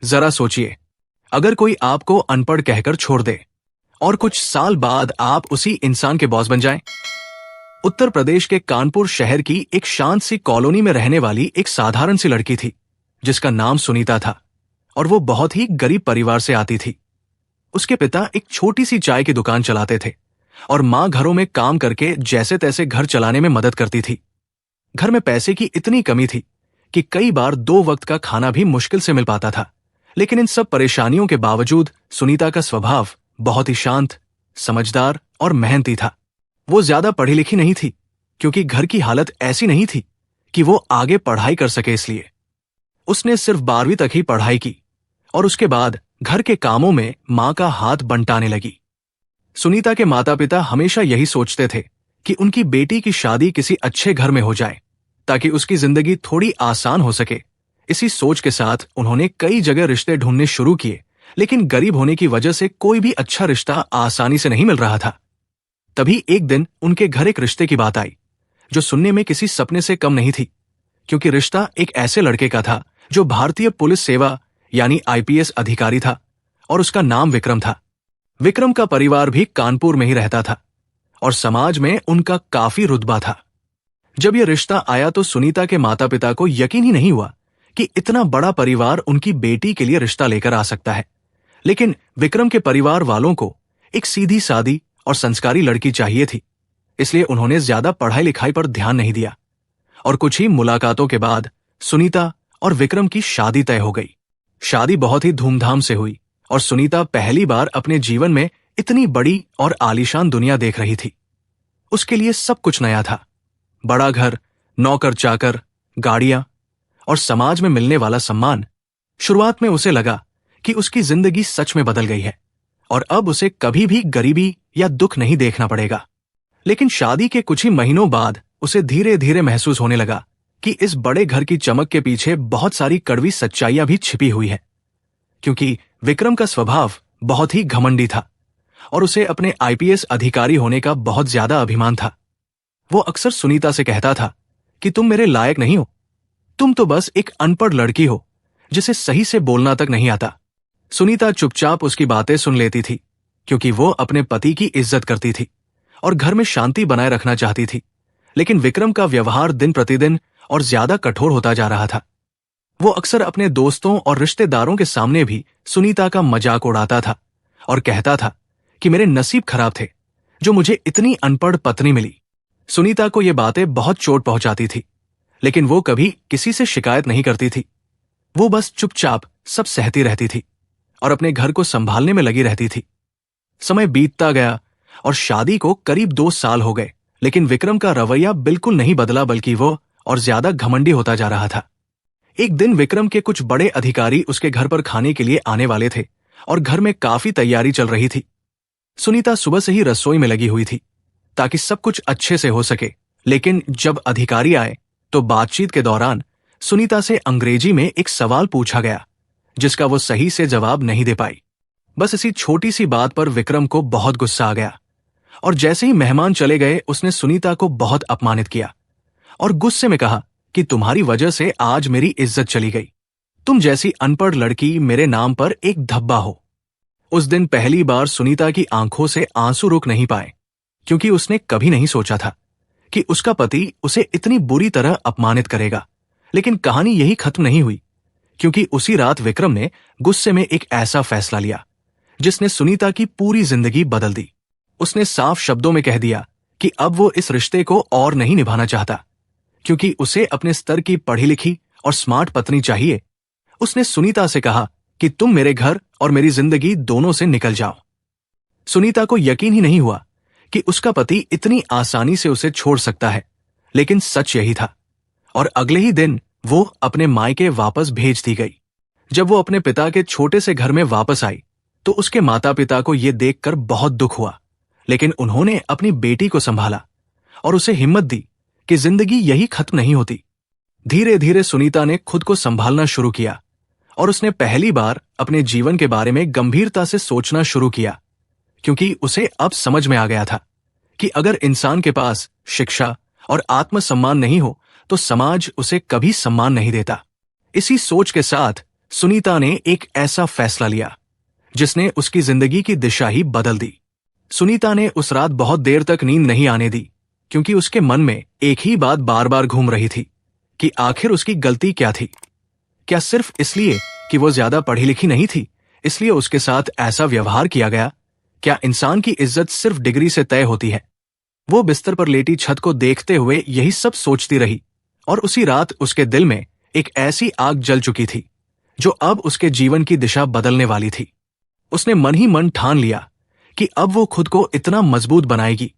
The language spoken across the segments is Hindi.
जरा सोचिए, अगर कोई आपको अनपढ़ कहकर छोड़ दे और कुछ साल बाद आप उसी इंसान के बॉस बन जाएं। उत्तर प्रदेश के कानपुर शहर की एक शांत सी कॉलोनी में रहने वाली एक साधारण सी लड़की थी जिसका नाम सुनीता था और वो बहुत ही गरीब परिवार से आती थी। उसके पिता एक छोटी सी चाय की दुकान चलाते थे और मां घरों में काम करके जैसे तैसे घर चलाने में मदद करती थी। घर में पैसे की इतनी कमी थी कि कई बार 2 वक्त का खाना भी मुश्किल से मिल पाता था। लेकिन इन सब परेशानियों के बावजूद सुनीता का स्वभाव बहुत ही शांत, समझदार और मेहनती था। वो ज्यादा पढ़ी लिखी नहीं थी क्योंकि घर की हालत ऐसी नहीं थी कि वो आगे पढ़ाई कर सके, इसलिए उसने सिर्फ 12वीं तक ही पढ़ाई की और उसके बाद घर के कामों में मां का हाथ बंटाने लगी। सुनीता के माता पिता हमेशा यही सोचते थे कि उनकी बेटी की शादी किसी अच्छे घर में हो जाए ताकि उसकी जिंदगी थोड़ी आसान हो सके। इसी सोच के साथ उन्होंने कई जगह रिश्ते ढूंढने शुरू किए, लेकिन गरीब होने की वजह से कोई भी अच्छा रिश्ता आसानी से नहीं मिल रहा था। तभी एक दिन उनके घर एक रिश्ते की बात आई जो सुनने में किसी सपने से कम नहीं थी, क्योंकि रिश्ता एक ऐसे लड़के का था जो भारतीय पुलिस सेवा यानी आईपीएस अधिकारी था और उसका नाम विक्रम था। विक्रम का परिवार भी कानपुर में ही रहता था और समाज में उनका काफी रुतबा था। जब यह रिश्ता आया तो सुनीता के माता पिता को यकीन ही नहीं हुआ कि इतना बड़ा परिवार उनकी बेटी के लिए रिश्ता लेकर आ सकता है। लेकिन विक्रम के परिवार वालों को एक सीधी सादी और संस्कारी लड़की चाहिए थी, इसलिए उन्होंने ज्यादा पढ़ाई लिखाई पर ध्यान नहीं दिया और कुछ ही मुलाकातों के बाद सुनीता और विक्रम की शादी तय हो गई। शादी बहुत ही धूमधाम से हुई और सुनीता पहली बार अपने जीवन में इतनी बड़ी और आलीशान दुनिया देख रही थी। उसके लिए सब कुछ नया था, बड़ा घर, नौकर चाकर, गाड़ियां और समाज में मिलने वाला सम्मान। शुरुआत में उसे लगा कि उसकी जिंदगी सच में बदल गई है और अब उसे कभी भी गरीबी या दुख नहीं देखना पड़ेगा। लेकिन शादी के कुछ ही महीनों बाद उसे धीरे धीरे महसूस होने लगा कि इस बड़े घर की चमक के पीछे बहुत सारी कड़वी सच्चाइयां भी छिपी हुई है, क्योंकि विक्रम का स्वभाव बहुत ही घमंडी था और उसे अपने आईपीएस अधिकारी होने का बहुत ज्यादा अभिमान था। वो अक्सर सुनीता से कहता था कि तुम मेरे लायक नहीं हो, तुम तो बस एक अनपढ़ लड़की हो जिसे सही से बोलना तक नहीं आता। सुनीता चुपचाप उसकी बातें सुन लेती थी क्योंकि वो अपने पति की इज्जत करती थी और घर में शांति बनाए रखना चाहती थी। लेकिन विक्रम का व्यवहार दिन प्रतिदिन और ज्यादा कठोर होता जा रहा था। वो अक्सर अपने दोस्तों और रिश्तेदारों के सामने भी सुनीता का मजाक उड़ाता था और कहता था कि मेरे नसीब खराब थे जो मुझे इतनी अनपढ़ पत्नी मिली। सुनीता को ये बातें बहुत चोट पहुंचाती थी, लेकिन वो कभी किसी से शिकायत नहीं करती थी। वो बस चुपचाप सब सहती रहती थी और अपने घर को संभालने में लगी रहती थी। समय बीतता गया और शादी को करीब 2 साल हो गए, लेकिन विक्रम का रवैया बिल्कुल नहीं बदला, बल्कि वो और ज्यादा घमंडी होता जा रहा था। एक दिन विक्रम के कुछ बड़े अधिकारी उसके घर पर खाने के लिए आने वाले थे और घर में काफी तैयारी चल रही थी। सुनीता सुबह से ही रसोई में लगी हुई थी ताकि सब कुछ अच्छे से हो सके। लेकिन जब अधिकारी आए तो बातचीत के दौरान सुनीता से अंग्रेजी में एक सवाल पूछा गया जिसका वो सही से जवाब नहीं दे पाई। बस इसी छोटी सी बात पर विक्रम को बहुत गुस्सा आ गया और जैसे ही मेहमान चले गए उसने सुनीता को बहुत अपमानित किया और गुस्से में कहा कि तुम्हारी वजह से आज मेरी इज्जत चली गई। तुम जैसी अनपढ़ लड़की मेरे नाम पर एक धब्बा हो। उस दिन पहली बार सुनीता की आंखों से आंसू रुक नहीं पाए, क्योंकि उसने कभी नहीं सोचा था कि उसका पति उसे इतनी बुरी तरह अपमानित करेगा। लेकिन कहानी यही खत्म नहीं हुई, क्योंकि उसी रात विक्रम ने गुस्से में एक ऐसा फैसला लिया जिसने सुनीता की पूरी जिंदगी बदल दी। उसने साफ शब्दों में कह दिया कि अब वो इस रिश्ते को और नहीं निभाना चाहता, क्योंकि उसे अपने स्तर की पढ़ी लिखी और स्मार्ट पत्नी चाहिए। उसने सुनीता से कहा कि तुम मेरे घर और मेरी जिंदगी दोनों से निकल जाओ। सुनीता को यकीन ही नहीं हुआ कि उसका पति इतनी आसानी से उसे छोड़ सकता है, लेकिन सच यही था और अगले ही दिन वो अपने मायके वापस भेज दी गई। जब वो अपने पिता के छोटे से घर में वापस आई तो उसके माता पिता को यह देखकर बहुत दुख हुआ, लेकिन उन्होंने अपनी बेटी को संभाला और उसे हिम्मत दी कि जिंदगी यही खत्म नहीं होती। धीरे धीरे सुनीता ने खुद को संभालना शुरू किया और उसने पहली बार अपने जीवन के बारे में गंभीरता से सोचना शुरू किया, क्योंकि उसे अब समझ में आ गया था कि अगर इंसान के पास शिक्षा और आत्मसम्मान नहीं हो तो समाज उसे कभी सम्मान नहीं देता। इसी सोच के साथ सुनीता ने एक ऐसा फैसला लिया जिसने उसकी जिंदगी की दिशा ही बदल दी। सुनीता ने उस रात बहुत देर तक नींद नहीं आने दी, क्योंकि उसके मन में एक ही बात बार बार घूम रही थी कि आखिर उसकी गलती क्या थी। क्या सिर्फ इसलिए कि वो ज्यादा पढ़ी लिखी नहीं थी, इसलिए उसके साथ ऐसा व्यवहार किया गया? क्या इंसान की इज्जत सिर्फ डिग्री से तय होती है? वो बिस्तर पर लेटी छत को देखते हुए यही सब सोचती रही, और उसी रात उसके दिल में एक ऐसी आग जल चुकी थी जो अब उसके जीवन की दिशा बदलने वाली थी। उसने मन ही मन ठान लिया कि अब वो खुद को इतना मजबूत बनाएगी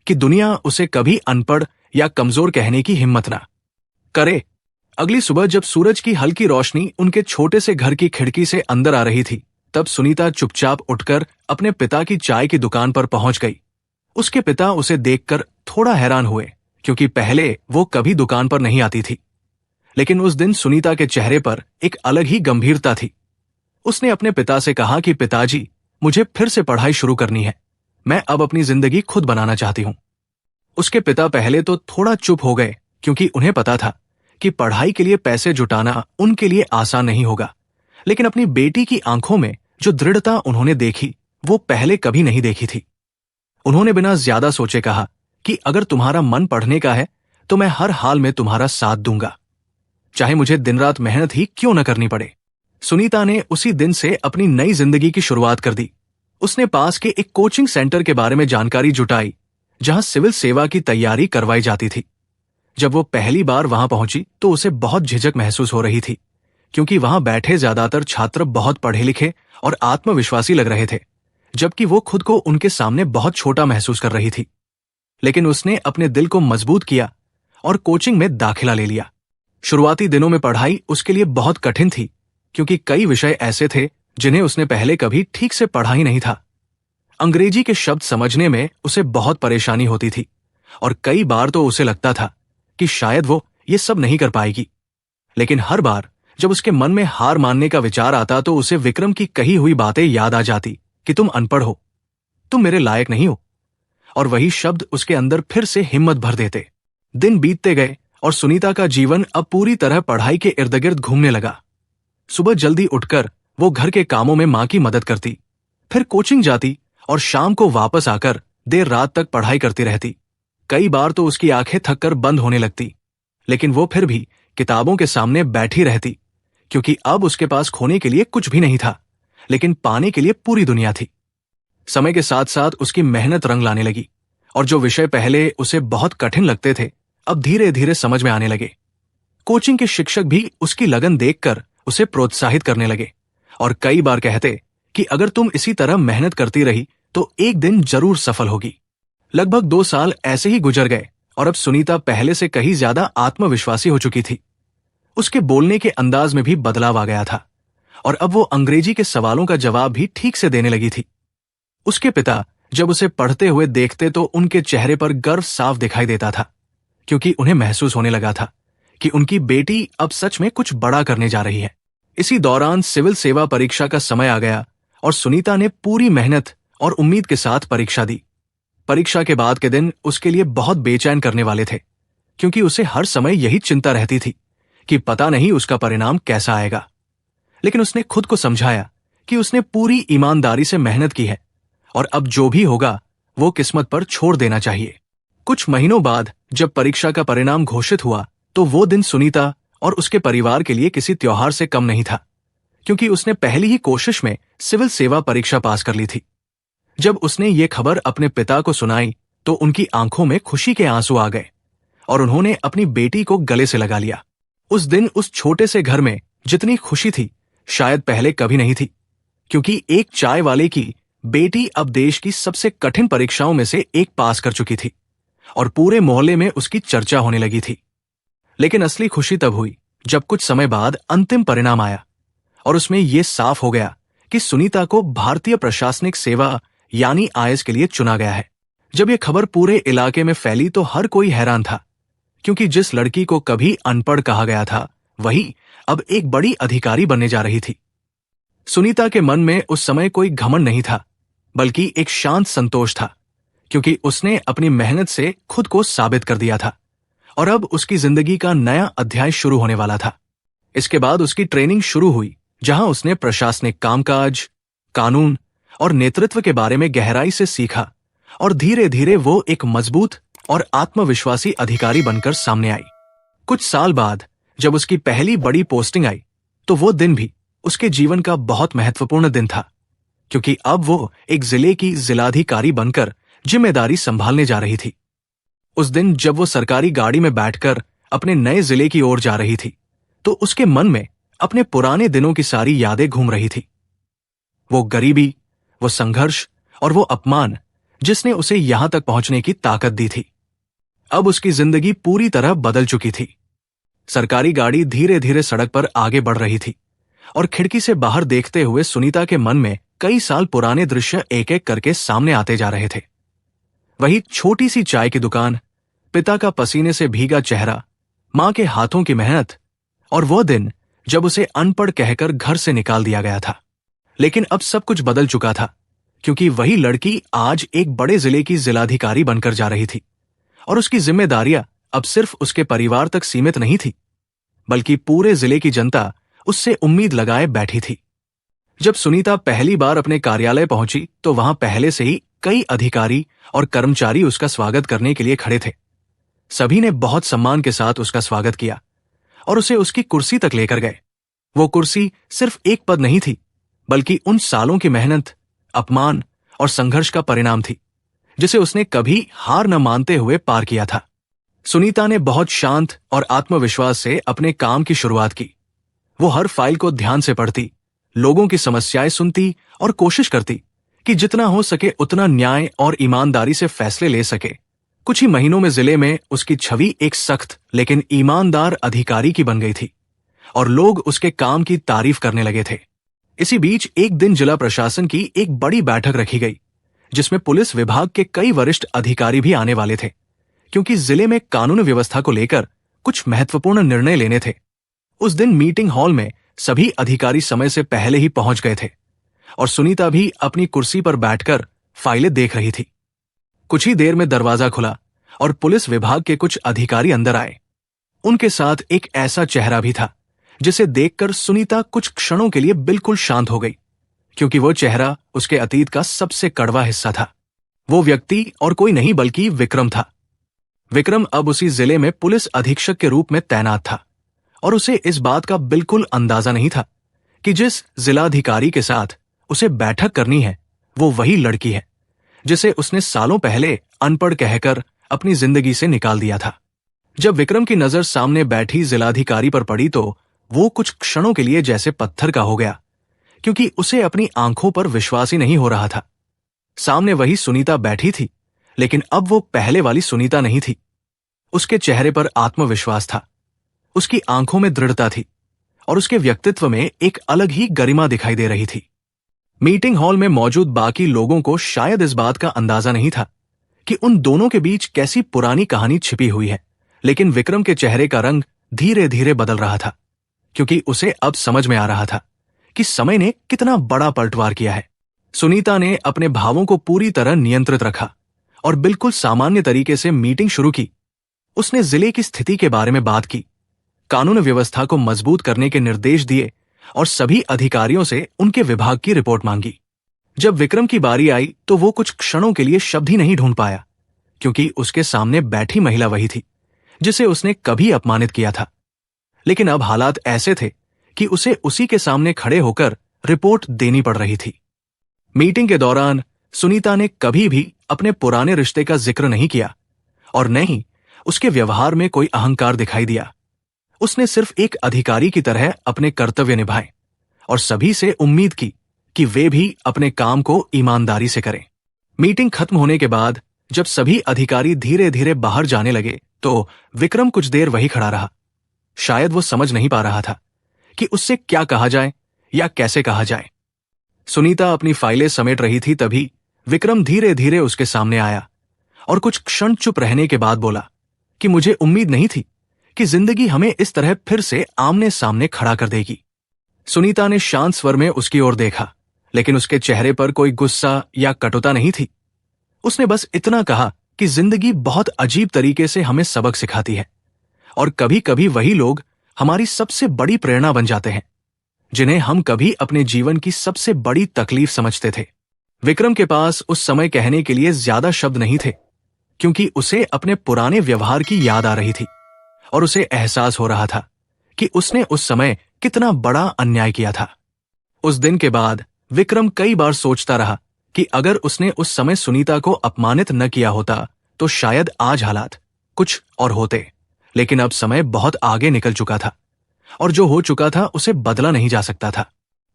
कि दुनिया उसे कभी अनपढ़ या कमजोर कहने की हिम्मत ना करे। अगली सुबह जब सूरज की हल्की रोशनी उनके छोटे से घर की खिड़की से अंदर आ रही थी, तब सुनीता चुपचाप उठकर अपने पिता की चाय की दुकान पर पहुंच गई। उसके पिता उसे देखकर थोड़ा हैरान हुए, क्योंकि पहले वो कभी दुकान पर नहीं आती थी। लेकिन उस दिन सुनीता के चेहरे पर एक अलग ही गंभीरता थी। उसने अपने पिता से कहा कि पिताजी, मुझे फिर से पढ़ाई शुरू करनी है। मैं अब अपनी जिंदगी खुद बनाना चाहती हूं। उसके पिता पहले तो थोड़ा चुप हो गए, क्योंकि उन्हें पता था कि पढ़ाई के लिए पैसे जुटाना उनके लिए आसान नहीं होगा। लेकिन अपनी बेटी की आंखों में जो दृढ़ता उन्होंने देखी, वो पहले कभी नहीं देखी थी। उन्होंने बिना ज्यादा सोचे कहा कि अगर तुम्हारा मन पढ़ने का है तो मैं हर हाल में तुम्हारा साथ दूंगा, चाहे मुझे दिन रात मेहनत ही क्यों न करनी पड़े। सुनीता ने उसी दिन से अपनी नई जिंदगी की शुरुआत कर दी। उसने पास के एक कोचिंग सेंटर के बारे में जानकारी जुटाई, जहां सिविल सेवा की तैयारी करवाई जाती थी। जब वो पहली बार वहां पहुंची तो उसे बहुत झिझक महसूस हो रही थी, क्योंकि वहां बैठे ज्यादातर छात्र बहुत पढ़े लिखे और आत्मविश्वासी लग रहे थे, जबकि वो खुद को उनके सामने बहुत छोटा महसूस कर रही थी। लेकिन उसने अपने दिल को मजबूत किया और कोचिंग में दाखिला ले लिया। शुरुआती दिनों में पढ़ाई उसके लिए बहुत कठिन थी, क्योंकि कई विषय ऐसे थे जिन्हें उसने पहले कभी ठीक से पढ़ा ही नहीं था। अंग्रेजी के शब्द समझने में उसे बहुत परेशानी होती थी, और कई बार तो उसे लगता था कि शायद वो ये सब नहीं कर पाएगी। लेकिन हर बार जब उसके मन में हार मानने का विचार आता तो उसे विक्रम की कही हुई बातें याद आ जाती कि तुम अनपढ़ हो, तुम मेरे लायक नहीं हो, और वही शब्द उसके अंदर फिर से हिम्मत भर देते। दिन बीतते गए और सुनीता का जीवन अब पूरी तरह पढ़ाई के इर्द गिर्द घूमने लगा। सुबह जल्दी उठकर वो घर के कामों में मां की मदद करती, फिर कोचिंग जाती और शाम को वापस आकर देर रात तक पढ़ाई करती रहती। कई बार तो उसकी आंखें थककर बंद होने लगती, लेकिन वो फिर भी किताबों के सामने बैठी रहती, क्योंकि अब उसके पास खोने के लिए कुछ भी नहीं था, लेकिन पाने के लिए पूरी दुनिया थी। समय के साथ साथ उसकी मेहनत रंग लाने लगी, और जो विषय पहले उसे बहुत कठिन लगते थे अब धीरे धीरे समझ में आने लगे। कोचिंग के शिक्षक भी उसकी लगन देखकर उसे प्रोत्साहित करने लगे, और कई बार कहते कि अगर तुम इसी तरह मेहनत करती रही तो एक दिन जरूर सफल होगी। लगभग 2 साल ऐसे ही गुजर गए, और अब सुनीता पहले से कहीं ज्यादा आत्मविश्वासी हो चुकी थी। उसके बोलने के अंदाज में भी बदलाव आ गया था, और अब वो अंग्रेजी के सवालों का जवाब भी ठीक से देने लगी थी। उसके पिता जब उसे पढ़ते हुए देखते तो उनके चेहरे पर गर्व साफ दिखाई देता था, क्योंकि उन्हें महसूस होने लगा था कि उनकी बेटी अब सच में कुछ बड़ा करने जा रही है। इसी दौरान सिविल सेवा परीक्षा का समय आ गया, और सुनीता ने पूरी मेहनत और उम्मीद के साथ परीक्षा दी। परीक्षा के बाद के दिन उसके लिए बहुत बेचैन करने वाले थे, क्योंकि उसे हर समय यही चिंता रहती थी कि पता नहीं उसका परिणाम कैसा आएगा। लेकिन उसने खुद को समझाया कि उसने पूरी ईमानदारी से मेहनत की है, और अब जो भी होगा वो किस्मत पर छोड़ देना चाहिए। कुछ महीनों बाद जब परीक्षा का परिणाम घोषित हुआ तो वो दिन सुनीता और उसके परिवार के लिए किसी त्योहार से कम नहीं था, क्योंकि उसने पहली ही कोशिश में सिविल सेवा परीक्षा पास कर ली थी। जब उसने ये खबर अपने पिता को सुनाई तो उनकी आंखों में खुशी के आंसू आ गए, और उन्होंने अपनी बेटी को गले से लगा लिया। उस दिन उस छोटे से घर में जितनी खुशी थी शायद पहले कभी नहीं थी, क्योंकि एक चाय वाले की बेटी अब देश की सबसे कठिन परीक्षाओं में से एक पास कर चुकी थी, और पूरे मोहल्ले में उसकी चर्चा होने लगी थी। लेकिन असली खुशी तब हुई जब कुछ समय बाद अंतिम परिणाम आया, और उसमें यह साफ हो गया कि सुनीता को भारतीय प्रशासनिक सेवा यानी IAS के लिए चुना गया है। जब यह खबर पूरे इलाके में फैली तो हर कोई हैरान था, क्योंकि जिस लड़की को कभी अनपढ़ कहा गया था वही अब एक बड़ी अधिकारी बनने जा रही थी। सुनीता के मन में उस समय कोई घमंड नहीं था, बल्कि एक शांत संतोष था, क्योंकि उसने अपनी मेहनत से खुद को साबित कर दिया था, और अब उसकी जिंदगी का नया अध्याय शुरू होने वाला था। इसके बाद उसकी ट्रेनिंग शुरू हुई, जहां उसने प्रशासनिक कामकाज, कानून और नेतृत्व के बारे में गहराई से सीखा और धीरे धीरे वो एक मजबूत और आत्मविश्वासी अधिकारी बनकर सामने आई। कुछ साल बाद जब उसकी पहली बड़ी पोस्टिंग आई तो वो दिन भी उसके जीवन का बहुत महत्वपूर्ण दिन था, क्योंकि अब वो एक जिले की जिलाधिकारी बनकर जिम्मेदारी संभालने जा रही थी। उस दिन जब वो सरकारी गाड़ी में बैठकर अपने नए जिले की ओर जा रही थी तो उसके मन में अपने पुराने दिनों की सारी यादें घूम रही थी। वो गरीबी, वो संघर्ष और वो अपमान जिसने उसे यहां तक पहुंचने की ताकत दी थी। अब उसकी जिंदगी पूरी तरह बदल चुकी थी। सरकारी गाड़ी धीरे धीरे सड़क पर आगे बढ़ रही थी और खिड़की से बाहर देखते हुए सुनीता के मन में कई साल पुराने दृश्य एक एक करके सामने आते जा रहे थे। वही छोटी सी चाय की दुकान, पिता का पसीने से भीगा चेहरा, मां के हाथों की मेहनत और वो दिन जब उसे अनपढ़ कहकर घर से निकाल दिया गया था। लेकिन अब सब कुछ बदल चुका था, क्योंकि वही लड़की आज एक बड़े जिले की जिलाधिकारी बनकर जा रही थी और उसकी जिम्मेदारियां अब सिर्फ उसके परिवार तक सीमित नहीं थी, बल्कि पूरे जिले की जनता उससे उम्मीद लगाए बैठी थी। जब सुनीता पहली बार अपने कार्यालय पहुंची तो वहां पहले से ही कई अधिकारी और कर्मचारी उसका स्वागत करने के लिए खड़े थे। सभी ने बहुत सम्मान के साथ उसका स्वागत किया और उसे उसकी कुर्सी तक लेकर गए। वो कुर्सी सिर्फ एक पद नहीं थी, बल्कि उन सालों की मेहनत, अपमान और संघर्ष का परिणाम थी, जिसे उसने कभी हार न मानते हुए पार किया था। सुनीता ने बहुत शांत और आत्मविश्वास से अपने काम की शुरुआत की। वो हर फाइल को ध्यान से पढ़ती, लोगों की समस्याएं सुनती और कोशिश करती कि जितना हो सके उतना न्याय और ईमानदारी से फैसले ले सके। कुछ ही महीनों में जिले में उसकी छवि एक सख्त लेकिन ईमानदार अधिकारी की बन गई थी और लोग उसके काम की तारीफ करने लगे थे। इसी बीच एक दिन जिला प्रशासन की एक बड़ी बैठक रखी गई, जिसमें पुलिस विभाग के कई वरिष्ठ अधिकारी भी आने वाले थे, क्योंकि जिले में कानून व्यवस्था को लेकर कुछ महत्वपूर्ण निर्णय लेने थे। उस दिन मीटिंग हॉल में सभी अधिकारी समय से पहले ही पहुंच गए थे और सुनीता भी अपनी कुर्सी पर बैठकर फाइलें देख रही थी। कुछ ही देर में दरवाजा खुला और पुलिस विभाग के कुछ अधिकारी अंदर आए। उनके साथ एक ऐसा चेहरा भी था जिसे देखकर सुनीता कुछ क्षणों के लिए बिल्कुल शांत हो गई, क्योंकि वो चेहरा उसके अतीत का सबसे कड़वा हिस्सा था। वो व्यक्ति और कोई नहीं बल्कि विक्रम था। विक्रम अब उसी जिले में पुलिस अधीक्षक के रूप में तैनात था और उसे इस बात का बिल्कुल अंदाजा नहीं था कि जिस जिलाधिकारी के साथ उसे बैठक करनी है वो वही लड़की है जिसे उसने सालों पहले अनपढ़ कहकर अपनी जिंदगी से निकाल दिया था। जब विक्रम की नजर सामने बैठी जिलाधिकारी पर पड़ी तो वो कुछ क्षणों के लिए जैसे पत्थर का हो गया, क्योंकि उसे अपनी आंखों पर विश्वास ही नहीं हो रहा था। सामने वही सुनीता बैठी थी, लेकिन अब वो पहले वाली सुनीता नहीं थी। उसके चेहरे पर आत्मविश्वास था, उसकी आंखों में दृढ़ता थी और उसके व्यक्तित्व में एक अलग ही गरिमा दिखाई दे रही थी। मीटिंग हॉल में मौजूद बाकी लोगों को शायद इस बात का अंदाजा नहीं था कि उन दोनों के बीच कैसी पुरानी कहानी छिपी हुई है, लेकिन विक्रम के चेहरे का रंग धीरे धीरे बदल रहा था, क्योंकि उसे अब समझ में आ रहा था कि समय ने कितना बड़ा पलटवार किया है। सुनीता ने अपने भावों को पूरी तरह नियंत्रित रखा और बिल्कुल सामान्य तरीके से मीटिंग शुरू की। उसने जिले की स्थिति के बारे में बात की, कानून व्यवस्था को मजबूत करने के निर्देश दिए और सभी अधिकारियों से उनके विभाग की रिपोर्ट मांगी। जब विक्रम की बारी आई तो वो कुछ क्षणों के लिए शब्द ही नहीं ढूंढ पाया, क्योंकि उसके सामने बैठी महिला वही थी जिसे उसने कभी अपमानित किया था। लेकिन अब हालात ऐसे थे कि उसे उसी के सामने खड़े होकर रिपोर्ट देनी पड़ रही थी। मीटिंग के दौरान सुनीता ने कभी भी अपने पुराने रिश्ते का जिक्र नहीं किया और न ही उसके व्यवहार में कोई अहंकार दिखाई दिया। उसने सिर्फ एक अधिकारी की तरह अपने कर्तव्य निभाए और सभी से उम्मीद की कि वे भी अपने काम को ईमानदारी से करें। मीटिंग खत्म होने के बाद जब सभी अधिकारी धीरे धीरे बाहर जाने लगे तो विक्रम कुछ देर वही खड़ा रहा। शायद वो समझ नहीं पा रहा था कि उससे क्या कहा जाए या कैसे कहा जाए। सुनीता अपनी फाइलें समेट रही थी, तभी विक्रम धीरे धीरे उसके सामने आया और कुछ क्षण चुप रहने के बाद बोला कि मुझे उम्मीद नहीं थी कि जिंदगी हमें इस तरह फिर से आमने सामने खड़ा कर देगी। सुनीता ने शांत स्वर में उसकी ओर देखा, लेकिन उसके चेहरे पर कोई गुस्सा या कटुता नहीं थी। उसने बस इतना कहा कि जिंदगी बहुत अजीब तरीके से हमें सबक सिखाती है और कभी कभी वही लोग हमारी सबसे बड़ी प्रेरणा बन जाते हैं। जिन्हें हम कभी अपने जीवन की सबसे बड़ी तकलीफ समझते थे। विक्रम के पास उस समय कहने के लिए ज्यादा शब्द नहीं थे, क्योंकि उसे अपने पुराने व्यवहार की याद आ रही थी और उसे एहसास हो रहा था कि उसने उस समय कितना बड़ा अन्याय किया था। उस दिन के बाद विक्रम कई बार सोचता रहा कि अगर उसने उस समय सुनीता को अपमानित न किया होता तो शायद आज हालात कुछ और होते। लेकिन अब समय बहुत आगे निकल चुका था और जो हो चुका था उसे बदला नहीं जा सकता था।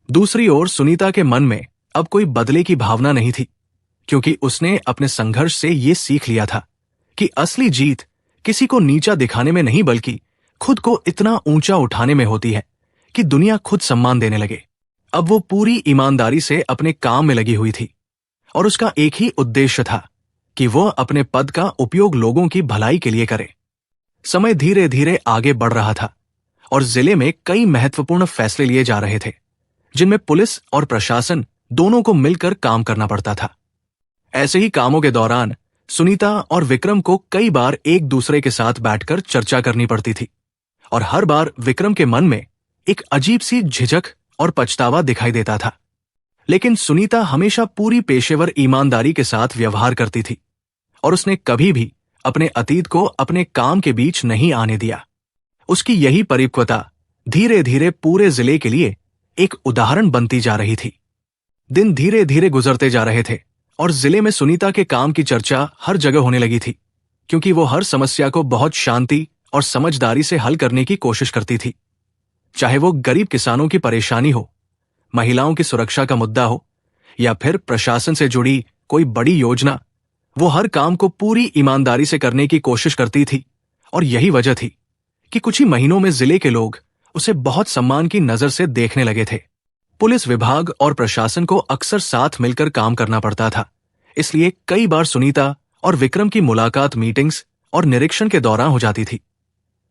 दूसरी ओर सुनीता के मन में अब कोई बदले की भावना नहीं थी, क्योंकि उसने अपने संघर्ष से ये सीख लिया था कि असली जीत किसी को नीचा दिखाने में नहीं बल्कि खुद को इतना ऊंचा उठाने में होती है कि दुनिया खुद सम्मान देने लगे। अब वो पूरी ईमानदारी से अपने काम में लगी हुई थी और उसका एक ही उद्देश्य था कि वो अपने पद का उपयोग लोगों की भलाई के लिए करे। समय धीरे धीरे आगे बढ़ रहा था और जिले में कई महत्वपूर्ण फैसले लिए जा रहे थे, जिनमें पुलिस और प्रशासन दोनों को मिलकर काम करना पड़ता था। ऐसे ही कामों के दौरान सुनीता और विक्रम को कई बार एक दूसरे के साथ बैठकर चर्चा करनी पड़ती थी और हर बार विक्रम के मन में एक अजीब सी झिझक और पछतावा दिखाई देता था। लेकिन सुनीता हमेशा पूरी पेशेवर ईमानदारी के साथ व्यवहार करती थी और उसने कभी भी अपने अतीत को अपने काम के बीच नहीं आने दिया। उसकी यही परिपक्वता धीरे धीरे पूरे जिले के लिए एक उदाहरण बनती जा रही थी। दिन धीरे धीरे गुजरते जा रहे थे और जिले में सुनीता के काम की चर्चा हर जगह होने लगी थी, क्योंकि वो हर समस्या को बहुत शांति और समझदारी से हल करने की कोशिश करती थी। चाहे वो गरीब किसानों की परेशानी हो, महिलाओं की सुरक्षा का मुद्दा हो या फिर प्रशासन से जुड़ी कोई बड़ी योजना, वो हर काम को पूरी ईमानदारी से करने की कोशिश करती थी। और यही वजह थी कि कुछ ही महीनों में जिले के लोग उसे बहुत सम्मान की नजर से देखने लगे थे। पुलिस विभाग और प्रशासन को अक्सर साथ मिलकर काम करना पड़ता था, इसलिए कई बार सुनीता और विक्रम की मुलाकात मीटिंग्स और निरीक्षण के दौरान हो जाती थी।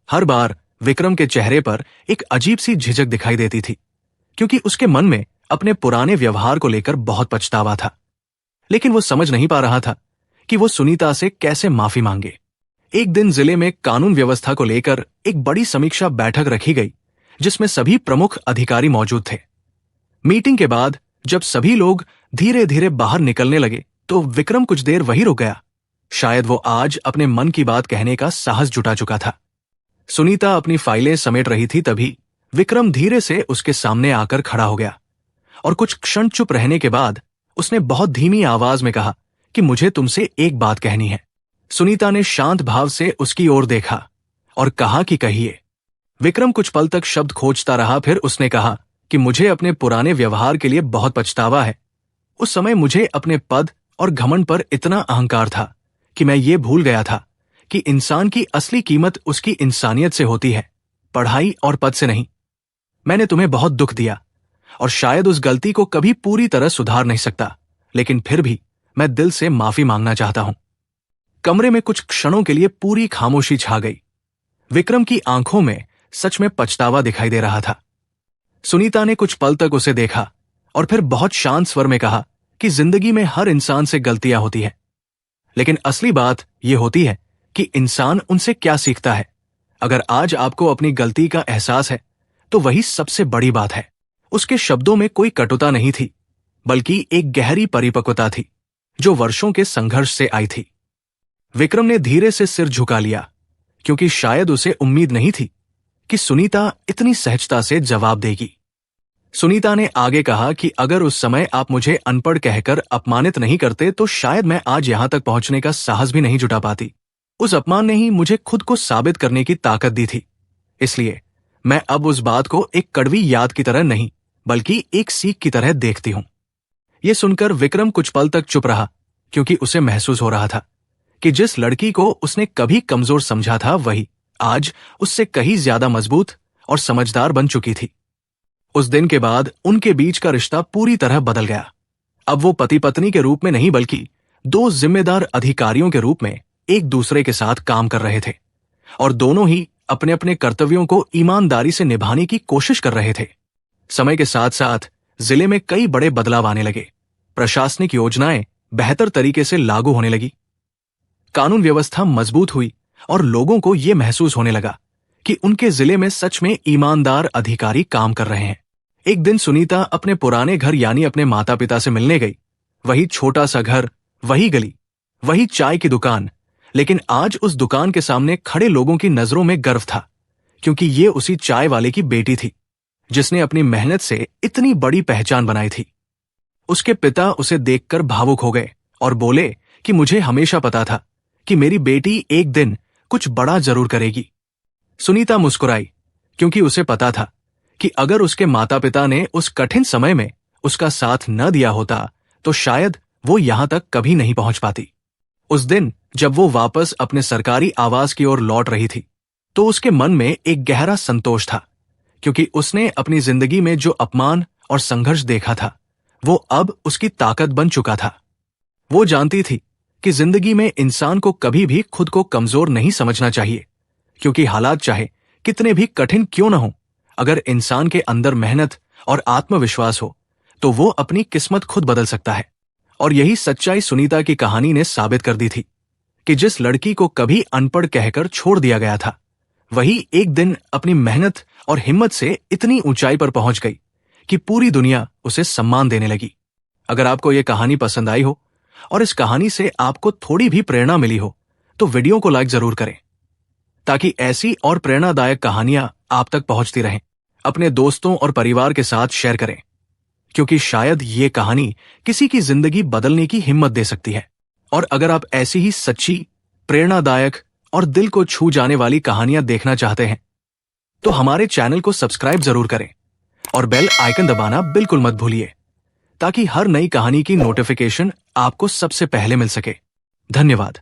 हर बार विक्रम के चेहरे पर एक अजीब सी झिझक दिखाई देती थी, क्योंकि उसके मन में अपने पुराने व्यवहार को लेकर बहुत पछतावा था। लेकिन वो समझ नहीं पा रहा था कि वो सुनीता से कैसे माफी मांगे। एक दिन जिले में कानून व्यवस्था को लेकर एक बड़ी समीक्षा बैठक रखी गई, जिसमें सभी प्रमुख अधिकारी मौजूद थे। मीटिंग के बाद जब सभी लोग धीरे धीरे बाहर निकलने लगे तो विक्रम कुछ देर वहीं रुक गया। शायद वो आज अपने मन की बात कहने का साहस जुटा चुका था। सुनीता अपनी फाइलें समेट रही थी, तभी विक्रम धीरे से उसके सामने आकर खड़ा हो गया और कुछ क्षण चुप रहने के बाद उसने बहुत धीमी आवाज में कहा कि मुझे तुमसे एक बात कहनी है। सुनीता ने शांत भाव से उसकी ओर देखा और कहा कि कहिए। विक्रम कुछ पल तक शब्द खोजता रहा, फिर उसने कहा कि मुझे अपने पुराने व्यवहार के लिए बहुत पछतावा है। उस समय मुझे अपने पद और घमंड पर इतना अहंकार था कि मैं ये भूल गया था कि इंसान की असली कीमत उसकी इंसानियत से होती है, पढ़ाई और पद से नहीं। मैंने तुम्हें बहुत दुख दिया और शायद उस गलती को कभी पूरी तरह सुधार नहीं सकता, लेकिन फिर भी मैं दिल से माफी मांगना चाहता हूं। कमरे में कुछ क्षणों के लिए पूरी खामोशी छा गई। विक्रम की आंखों में सच में पछतावा दिखाई दे रहा था। सुनीता ने कुछ पल तक उसे देखा और फिर बहुत शांत स्वर में कहा कि जिंदगी में हर इंसान से गलतियां होती है, लेकिन असली बात यह होती है कि इंसान उनसे क्या सीखता है। अगर आज आपको अपनी गलती का एहसास है तो वही सबसे बड़ी बात है। उसके शब्दों में कोई कटुता नहीं थी, बल्कि एक गहरी परिपक्वता थी जो वर्षों के संघर्ष से आई थी। विक्रम ने धीरे से सिर झुका लिया, क्योंकि शायद उसे उम्मीद नहीं थी कि सुनीता इतनी सहजता से जवाब देगी। सुनीता ने आगे कहा कि अगर उस समय आप मुझे अनपढ़ कहकर अपमानित नहीं करते तो शायद मैं आज यहां तक पहुंचने का साहस भी नहीं जुटा पाती। उस अपमान ने ही मुझे खुद को साबित करने की ताकत दी थी। इसलिए मैं अब उस बात को एक कड़वी याद की तरह नहीं बल्कि एक सीख की तरह देखती हूं। यह सुनकर विक्रम कुछ पल तक चुप रहा, क्योंकि उसे महसूस हो रहा था कि जिस लड़की को उसने कभी कमजोर समझा था वही आज उससे कहीं ज्यादा मजबूत और समझदार बन चुकी थी। उस दिन के बाद उनके बीच का रिश्ता पूरी तरह बदल गया। अब वो पति पत्नी के रूप में नहीं बल्कि दो जिम्मेदार अधिकारियों के रूप में एक दूसरे के साथ काम कर रहे थे और दोनों ही अपने अपने कर्तव्यों को ईमानदारी से निभाने की कोशिश कर रहे थे। समय के साथ साथ जिले में कई बड़े बदलाव आने लगे। प्रशासनिक योजनाएं बेहतर तरीके से लागू होने लगी, कानून व्यवस्था मजबूत हुई और लोगों को यह महसूस होने लगा कि उनके जिले में सच में ईमानदार अधिकारी काम कर रहे हैं। एक दिन सुनीता अपने पुराने घर यानी अपने माता पिता से मिलने गई। वही छोटा सा घर, वही गली, वही चाय की दुकान। लेकिन आज उस दुकान के सामने खड़े लोगों की नजरों में गर्व था, क्योंकि ये उसी चाय वाले की बेटी थी जिसने अपनी मेहनत से इतनी बड़ी पहचान बनाई थी। उसके पिता उसे देखकर भावुक हो गए और बोले कि मुझे हमेशा पता था कि मेरी बेटी एक दिन कुछ बड़ा जरूर करेगी। सुनीता मुस्कुराई, क्योंकि उसे पता था कि अगर उसके माता पिता ने उस कठिन समय में उसका साथ न दिया होता तो शायद वो यहां तक कभी नहीं पहुंच पाती। उस दिन जब वो वापस अपने सरकारी आवास की ओर लौट रही थी तो उसके मन में एक गहरा संतोष था, क्योंकि उसने अपनी जिंदगी में जो अपमान और संघर्ष देखा था वो अब उसकी ताकत बन चुका था। वो जानती थी कि जिंदगी में इंसान को कभी भी खुद को कमजोर नहीं समझना चाहिए, क्योंकि हालात चाहे कितने भी कठिन क्यों न हो, अगर इंसान के अंदर मेहनत और आत्मविश्वास हो तो वो अपनी किस्मत खुद बदल सकता है। और यही सच्चाई सुनीता की कहानी ने साबित कर दी थी कि जिस लड़की को कभी अनपढ़ कहकर छोड़ दिया गया था, वही एक दिन अपनी मेहनत और हिम्मत से इतनी ऊंचाई पर पहुंच गई कि पूरी दुनिया उसे सम्मान देने लगी। अगर आपको यह कहानी पसंद आई हो और इस कहानी से आपको थोड़ी भी प्रेरणा मिली हो तो वीडियो को लाइक जरूर करें, ताकि ऐसी और प्रेरणादायक कहानियां आप तक पहुंचती रहें। अपने दोस्तों और परिवार के साथ शेयर करें, क्योंकि शायद ये कहानी किसी की जिंदगी बदलने की हिम्मत दे सकती है। और अगर आप ऐसी ही सच्ची, प्रेरणादायक और दिल को छू जाने वाली कहानियां देखना चाहते हैं तो हमारे चैनल को सब्सक्राइब जरूर करें और बेल आइकन दबाना बिल्कुल मत भूलिए, ताकि हर नई कहानी की नोटिफिकेशन आपको सबसे पहले मिल सके। धन्यवाद।